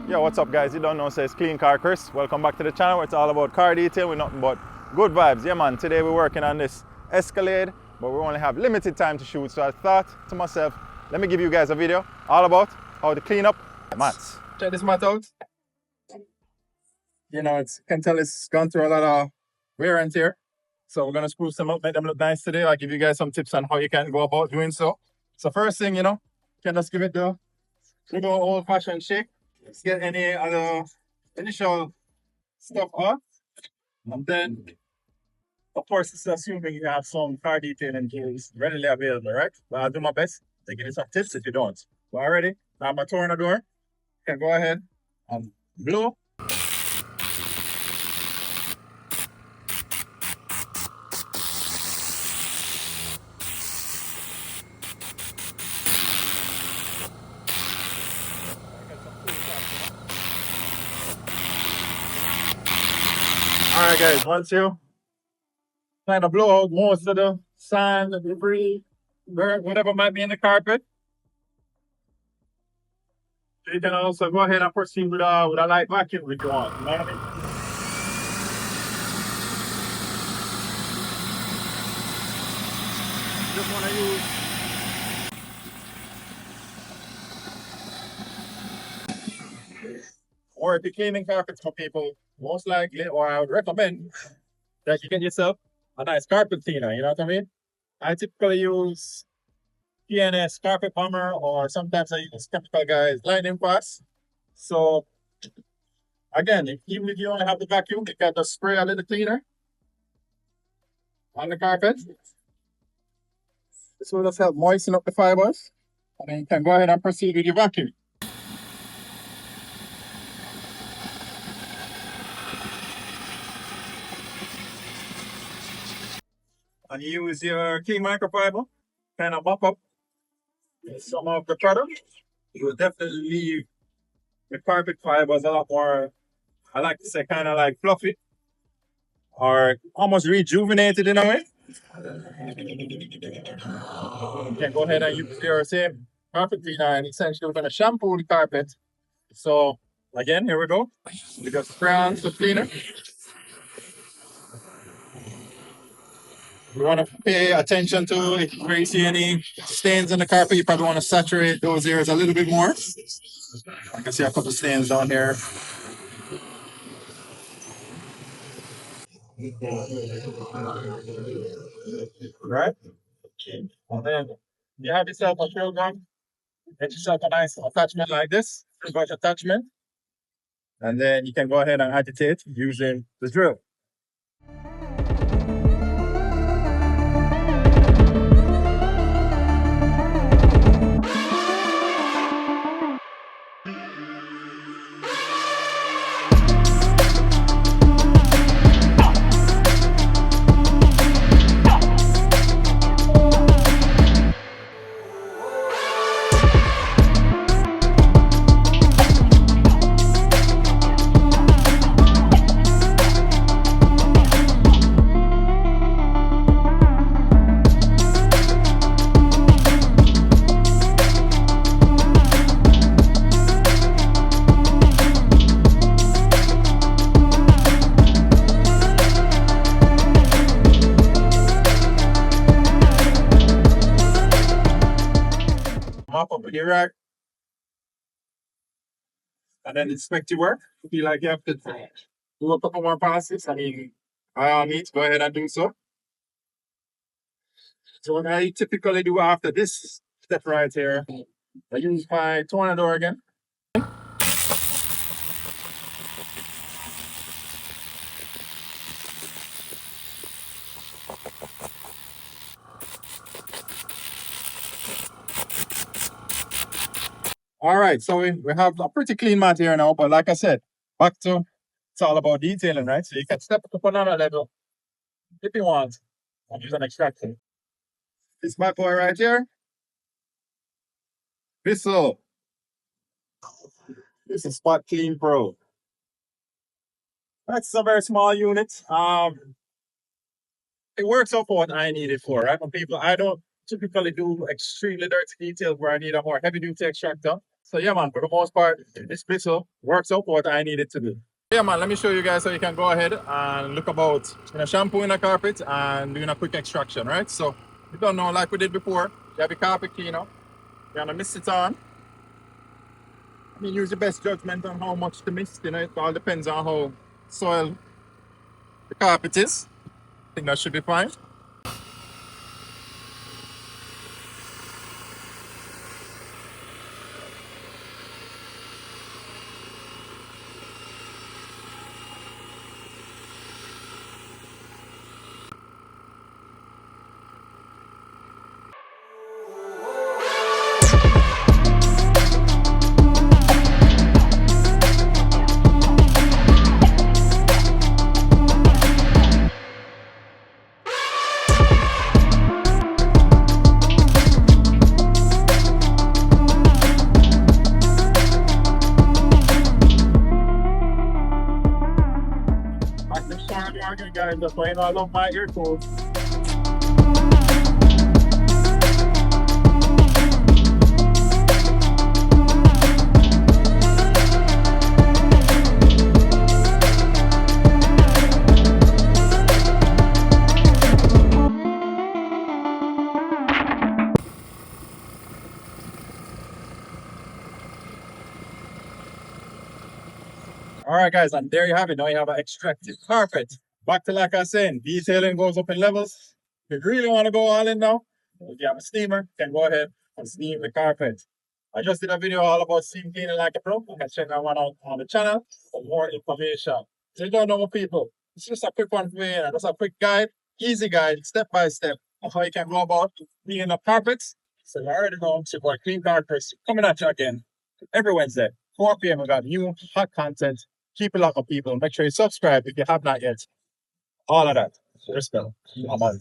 Yo, what's up guys? You don't know, so it's Clean Car Chris. Welcome back to the channel where it's all about car detail with nothing but good vibes. Yeah man, today we're working on this Escalade, but we only have limited time to shoot, so I thought to myself, let me give you guys a video all about how to clean up mats. Check this mat out. You know, you can tell it's gone through a lot of wear and tear. So we're gonna spruce them up, make them look nice today. I'll give you guys some tips on how you can go about doing so. So first thing, you can just give it the good old-fashioned shake. Let's get any other initial stuff off. And then, of course, it's assuming you have some car detailing tools readily available, right? But I'll do my best to give you some tips if you don't. Well, already, now I'm touring the door. You can go ahead and blow. Alright guys, once you kind of blow out most of the sand, the debris, dirt, whatever might be in the carpet, you can also go ahead and proceed with a light vacuum if you want. You know what I mean? Just want to use, or if you're cleaning carpets for people, most likely, or I would recommend that you get yourself a nice carpet cleaner, you know what I mean? I typically use PNS carpet bomber, or sometimes I use Chemical Guys lightning fast. So again, even if you only have the vacuum, you can just spray a little cleaner on the carpet. This will just help moisten up the fibers, and then you can go ahead and proceed with your vacuum. And use your key microfiber, kind of mop up some of the product. You will definitely leave the carpet fibers a lot more, I like to say, kind of like fluffy or almost rejuvenated in a way. You can go ahead and use your same carpet cleaner, and essentially we're going to shampoo the carpet. So again, here we go. We just spray on the cleaner. You want to pay attention to if you see any stains on the carpet. You probably want to saturate those areas a little bit more. I can see a couple stains down here. Right? And then you have yourself a drill gun. Get yourself a nice attachment like this, brush attachment. And then you can go ahead and agitate using the drill. Mop up your rack, and then inspect your work. If you feel like you have to do a couple more passes, I mean, by all means, go ahead and do so. So what I typically do after this step right here, I use my tornado again. All right, so we have a pretty clean mat here now, but like I said, back to, it's all about detailing, right? So you can step up another level if you want and use an extractor. This my boy right here. Bissell. This is Spot Clean Pro. That's a very small unit. It works out for what I need it for, right? For people, I don't typically do extremely dirty details where I need a more heavy duty extractor. So yeah, man, for the most part, this bristle works out what I need it to do. Yeah, man, let me show you guys how you can go ahead and look about shampooing a carpet and doing a quick extraction, right? So you don't know, like we did before, you have your carpet cleaner, you're gonna mist it on. I mean, use your best judgment on how much to mist, it all depends on how soil the carpet is. I think that should be fine. Sorry, guys, that's why I love my ear tools. All right, guys, and there you have it. Now you have an extracted carpet. Back to like I was saying, detailing goes up in levels. If you really want to go all in now, if you have a steamer, you can go ahead and steam the carpet. I just did a video all about steam cleaning like a pro. You can check that one out on the channel for more information. So you don't know, people, it's just a quick one for you. Just a quick guide, easy guide, step by step of how you can go about cleaning up carpets. So you already know, it's your boy Clean Carpets coming at you again every Wednesday, 4 p.m. We got new hot content. Keep it locked up, people. Make sure you subscribe if you have not yet. All of that. Respect. I'm on.